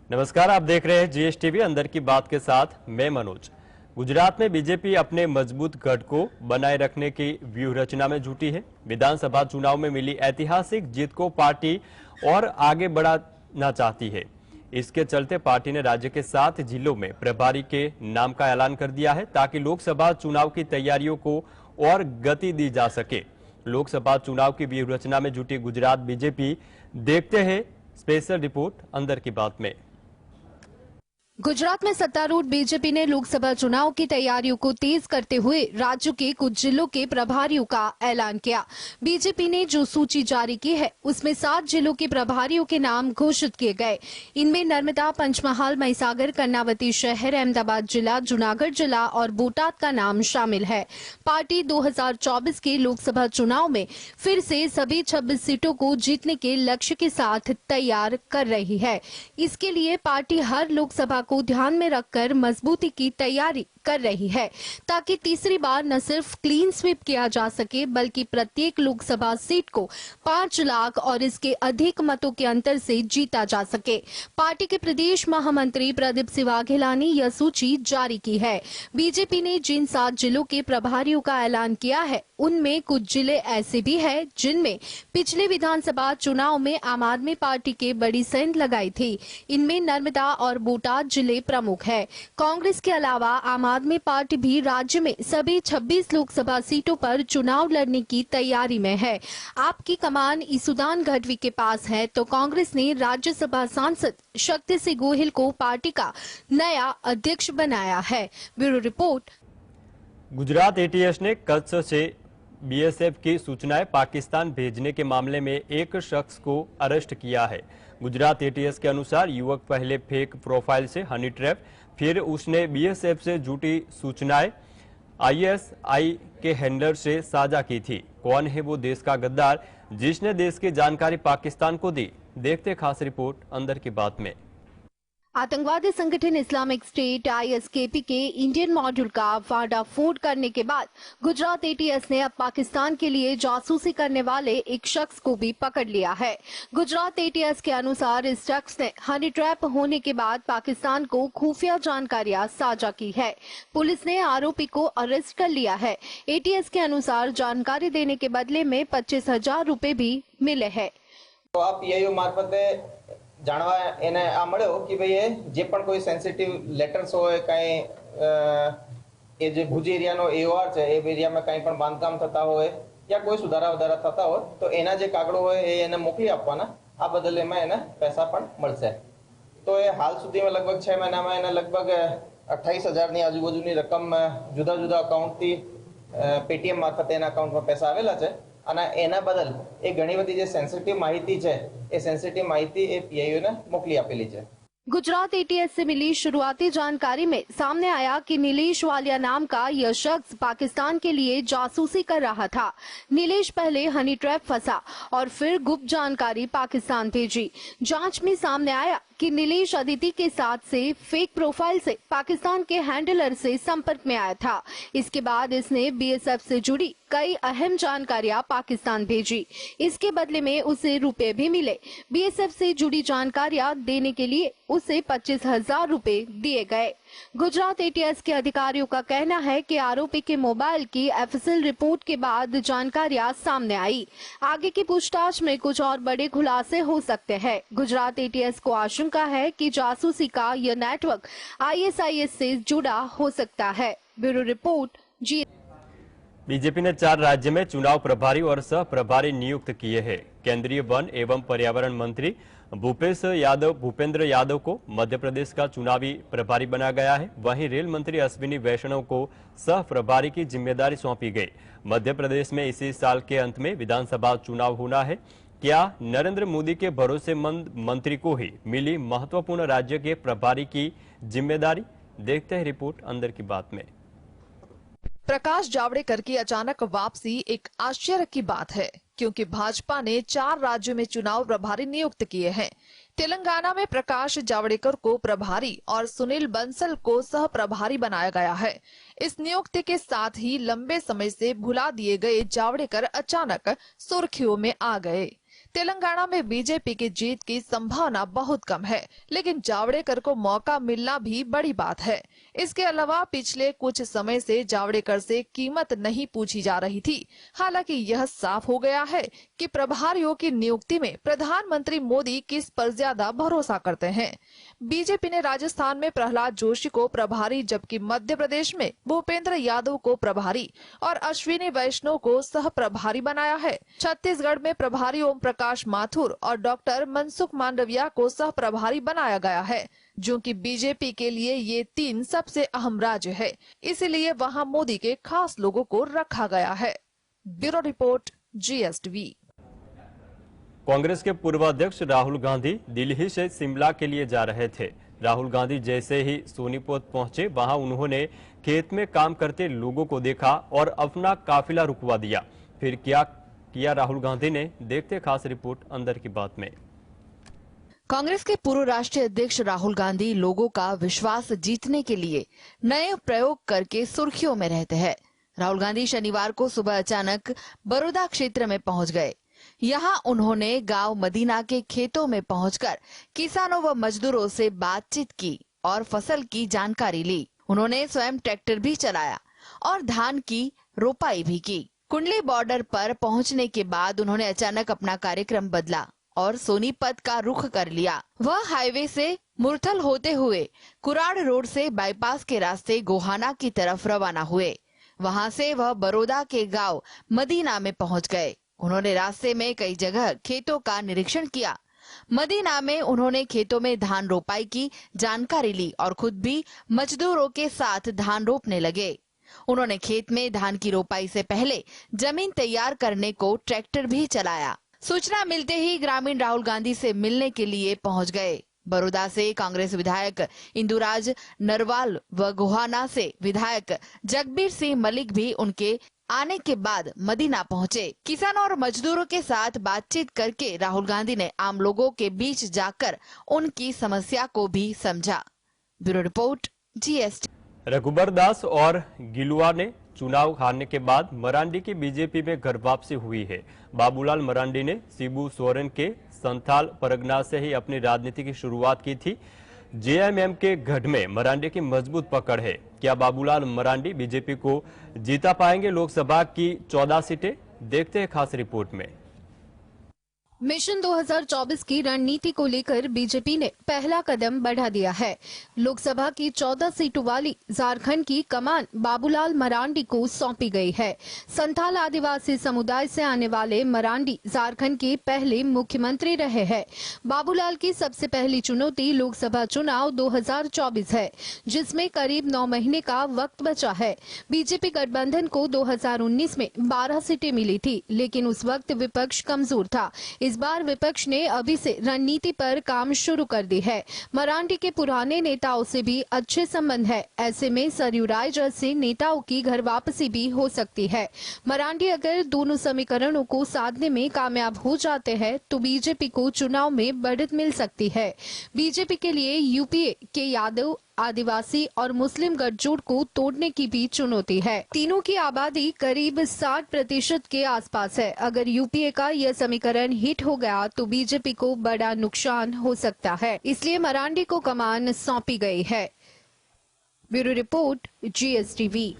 नमस्कार, आप देख रहे हैं जीएसटीवी अंदर की बात के साथ मैं मनोज। गुजरात में बीजेपी अपने मजबूत गढ़ को बनाए रखने की व्यूह रचना में जुटी है। विधानसभा चुनाव में मिली ऐतिहासिक जीत को पार्टी और आगे बढ़ाना चाहती है। इसके चलते पार्टी ने राज्य के 7 जिलों में प्रभारी के नाम का ऐलान कर दिया है ताकि लोकसभा चुनाव की तैयारियों को और गति दी जा सके। लोकसभा चुनाव की व्यूह रचना में जुटी गुजरात बीजेपी, देखते हैं स्पेशल रिपोर्ट अंदर की बात में। गुजरात में सत्तारूढ़ बीजेपी ने लोकसभा चुनाव की तैयारियों को तेज करते हुए राज्य के कुछ जिलों के प्रभारियों का ऐलान किया। बीजेपी ने जो सूची जारी की है उसमें 7 जिलों के प्रभारियों के नाम घोषित किए गए। इनमें नर्मदा, पंचमहाल, महिसागर, कर्नावती शहर, अहमदाबाद जिला, जूनागढ़ जिला और बोटाद का नाम शामिल है। पार्टी 2024 के लोकसभा चुनाव में फिर से सभी 26 सीटों को जीतने के लक्ष्य के साथ तैयार कर रही है। इसके लिए पार्टी हर लोकसभा को ध्यान में रखकर मजबूती की तैयारी कर रही है ताकि तीसरी बार न सिर्फ क्लीन स्वीप किया जा सके बल्कि प्रत्येक लोकसभा सीट को 5 लाख और इसके अधिक मतों के अंतर से जीता जा सके। पार्टी के प्रदेश महामंत्री प्रदीप सिंह वाघेला ने यह सूची जारी की है। बीजेपी ने जिन 7 जिलों के प्रभारियों का ऐलान किया है उनमें कुछ जिले ऐसे भी हैं जिनमें पिछले विधानसभा चुनाव में आम आदमी पार्टी के बड़ी सेंध लगाई थी। इनमें नर्मदा और बोटाद जिले प्रमुख है। कांग्रेस के अलावा आम आदमी पार्टी भी राज्य में सभी 26 लोकसभा सीटों पर चुनाव लड़ने की तैयारी में है। आपकी कमान ईसुदान गढ़वी के पास है तो कांग्रेस ने राज्यसभा सांसद शक्ति सिंह गोहिल को पार्टी का नया अध्यक्ष बनाया है। Bureau report. गुजरात एटीएस ने कच्छ से बीएसएफ की सूचनाएं पाकिस्तान भेजने के मामले में एक शख्स को अरेस्ट किया है। गुजरात एटीएस के अनुसार युवक पहले फेक प्रोफाइल से हनी ट्रैप, फिर उसने बीएसएफ से जुटी सूचनाएं आईएसआई के हैंडलर से साझा की थी। कौन है वो देश का गद्दार जिसने देश की जानकारी पाकिस्तान को दी? देखते खास रिपोर्ट अंदर की बात में। आतंकवादी संगठन इस्लामिक स्टेट आईएसकेपी के इंडियन मॉड्यूल का फाड़ाफोड़ करने के बाद गुजरात एटीएस ने अब पाकिस्तान के लिए जासूसी करने वाले एक शख्स को भी पकड़ लिया है। गुजरात एटीएस के अनुसार इस शख्स ने हनी ट्रैप होने के बाद पाकिस्तान को खुफिया जानकारियां साझा की है। पुलिस ने आरोपी को अरेस्ट कर लिया है। एटीएस के अनुसार जानकारी देने के बदले में 25,000 रुपए भी मिले हैं। तो आप पीआईओ मार्फते जाणवा एने आ मळ्यो कि भाई जे पण कोई सेंसिटिव लेटर्स होय काई ए जे भुज एरियानो एओआर छे ए एरिया में काई पण बांधकाम थता होय या कोई सुधारा वधारा थता होय तो एना जे कागड़ो होय ए एने मोकली आपवाना। आ बदले में एने पैसा पण मळशे। तो ए हाल सुधी में लगभग 6 महीना में एने लगभग 28,000 ની આજુબાજુની રકમ जुदा जुदा अकाउंट थी पेटीएम मार्फते एना अकाउंट में पैसा आवेला छे અને એના બદલ એ ઘણી બધી જે સેન્સિટિવ માહિતી છે એ સેન્સિટિવ માહિતી એ પીઆઈઓ ને મોકલી આપેલી છે। गुजरात एटीएस से मिली शुरुआती जानकारी में सामने आया कि नीलेश वालिया नाम का यह शख्स पाकिस्तान के लिए जासूसी कर रहा था। नीलेश पहले हनी ट्रैप फंसा और फिर गुप्त जानकारी पाकिस्तान भेजी। जांच में सामने आया कि नीलेश अदिति के साथ से फेक प्रोफाइल से पाकिस्तान के हैंडलर से संपर्क में आया था। इसके बाद इसने बीएसएफ से जुड़ी कई अहम जानकारियां पाकिस्तान भेजी। इसके बदले में उसे रुपए भी मिले। बीएसएफ से जुड़ी जानकारियां देने के लिए उसे 25,000 रुपए दिए गए। गुजरात एटीएस के अधिकारियों का कहना है कि आरोपी के मोबाइल की एफएसएल रिपोर्ट के बाद जानकारियां सामने आई। आगे की पूछताछ में कुछ और बड़े खुलासे हो सकते हैं। गुजरात एटीएस को आशंका है कि जासूसी का यह नेटवर्क आईएसआईएस से जुड़ा हो सकता है। Bureau report. जी। बीजेपी ने 4 राज्य में चुनाव प्रभारी और सह प्रभारी नियुक्त किए हैं। केंद्रीय वन एवं पर्यावरण मंत्री भूपेंद्र यादव को मध्य प्रदेश का चुनावी प्रभारी बनाया गया है। वहीं रेल मंत्री अश्विनी वैष्णव को सह प्रभारी की जिम्मेदारी सौंपी गई। मध्य प्रदेश में इसी साल के अंत में विधानसभा चुनाव होना है। क्या नरेंद्र मोदी के भरोसेमंद मंत्री को ही मिली महत्वपूर्ण राज्य के प्रभारी की जिम्मेदारी? देखते हैं रिपोर्ट अंदर की बात में। प्रकाश जावड़ेकर की अचानक वापसी एक आश्चर्य की बात है क्योंकि भाजपा ने 4 राज्यों में चुनाव प्रभारी नियुक्त किए हैं। तेलंगाना में प्रकाश जावड़ेकर को प्रभारी और सुनील बंसल को सह प्रभारी बनाया गया है। इस नियुक्ति के साथ ही लंबे समय से भुला दिए गए जावड़ेकर अचानक सुर्खियों में आ गए। तेलंगाना में बीजेपी की जीत की संभावना बहुत कम है, लेकिन जावड़ेकर को मौका मिलना भी बड़ी बात है। इसके अलावा पिछले कुछ समय से जावड़ेकर से कीमत नहीं पूछी जा रही थी। हालांकि यह साफ हो गया है कि प्रभारियों की नियुक्ति में प्रधानमंत्री मोदी किस पर ज्यादा भरोसा करते हैं। बीजेपी ने राजस्थान में प्रहलाद जोशी को प्रभारी, जबकि मध्य प्रदेश में भूपेंद्र यादव को प्रभारी और अश्विनी वैष्णव को सह प्रभारी बनाया है। छत्तीसगढ़ में प्रभारी ओम प्रकाश माथुर और डॉक्टर मनसुख मांडविया को सह प्रभारी बनाया गया है, जो कि बीजेपी के लिए ये 3 सबसे अहम राज्य है, इसलिए वहां मोदी के खास लोगों को रखा गया है। Bureau report, GSTV। कांग्रेस के पूर्व अध्यक्ष राहुल गांधी दिल्ली से शिमला के लिए जा रहे थे। राहुल गांधी जैसे ही सोनीपत पहुंचे, वहां उन्होंने खेत में काम करते लोगों को देखा और अपना काफिला रुकवा दिया। फिर क्या किया राहुल गांधी ने, देखते खास रिपोर्ट अंदर की बात में। कांग्रेस के पूर्व राष्ट्रीय अध्यक्ष राहुल गांधी लोगों का विश्वास जीतने के लिए नए प्रयोग करके सुर्खियों में रहते हैं। राहुल गांधी शनिवार को सुबह अचानक बड़ौदा क्षेत्र में पहुंच गए। यहां उन्होंने गांव मदीना के खेतों में पहुंचकर किसानों व मजदूरों से बातचीत की और फसल की जानकारी ली। उन्होंने स्वयं ट्रैक्टर भी चलाया और धान की रोपाई भी की। कुंडली बॉर्डर पर पहुंचने के बाद उन्होंने अचानक अपना कार्यक्रम बदला और सोनीपत का रुख कर लिया। वह हाईवे से मुरथल होते हुए कुराड़ रोड से बाईपास के रास्ते गोहाना की तरफ रवाना हुए। वहां से वह बड़ौदा के गांव मदीना में पहुंच गए। उन्होंने रास्ते में कई जगह खेतों का निरीक्षण किया। मदीना में उन्होंने खेतों में धान रोपाई की जानकारी ली और खुद भी मजदूरों के साथ धान रोपने लगे। उन्होंने खेत में धान की रोपाई से पहले जमीन तैयार करने को ट्रैक्टर भी चलाया। सूचना मिलते ही ग्रामीण राहुल गांधी से मिलने के लिए पहुंच गए। बड़ौदा से कांग्रेस विधायक इंदुराज नरवाल व गोहाना से विधायक जगबीर सिंह मलिक भी उनके आने के बाद मदीना पहुंचे। किसानों और मजदूरों के साथ बातचीत करके राहुल गांधी ने आम लोगों के बीच जाकर उनकी समस्या को भी समझा। Bureau report, GST। Raghubar Das और गिलुआ ने चुनाव हारने के बाद मरांडी की बीजेपी में घर वापसी हुई है। बाबूलाल मरांडी ने शिबू सोरेन के संथाल परगना से ही अपनी राजनीति की शुरुआत की थी। JMM के गढ़ में मरांडी की मजबूत पकड़ है। क्या बाबूलाल मरांडी बीजेपी को जीता पाएंगे लोकसभा की 14 सीटें? देखते हैं खास रिपोर्ट में। मिशन 2024 की रणनीति को लेकर बीजेपी ने पहला कदम बढ़ा दिया है। लोकसभा की 14 सीटों वाली झारखंड की कमान बाबूलाल मरांडी को सौंपी गई है। संथाल आदिवासी समुदाय से आने वाले मरांडी झारखंड के पहले मुख्यमंत्री रहे हैं। बाबूलाल की सबसे पहली चुनौती लोकसभा चुनाव 2024 है, जिसमें करीब 9 महीने का वक्त बचा है। बीजेपी गठबंधन को 2019 में 12 सीटें मिली थी, लेकिन उस वक्त विपक्ष कमजोर था। इस बार विपक्ष ने अभी से रणनीति पर काम शुरू कर दी है। मरांडी के पुराने नेताओं से भी अच्छे संबंध है। ऐसे में सरयू राय जैसे नेताओं की घर वापसी भी हो सकती है। मरांडी अगर दोनों समीकरणों को साधने में कामयाब हो जाते हैं तो बीजेपी को चुनाव में बढ़त मिल सकती है। बीजेपी के लिए यूपीए के यादव, आदिवासी और मुस्लिम गठजोड़ को तोड़ने की भी चुनौती है। तीनों की आबादी करीब 60% के आसपास है। अगर यूपीए का यह समीकरण हिट हो गया तो बीजेपी को बड़ा नुकसान हो सकता है। इसलिए मरांडी को कमान सौंपी गई है। Bureau report, GSTV।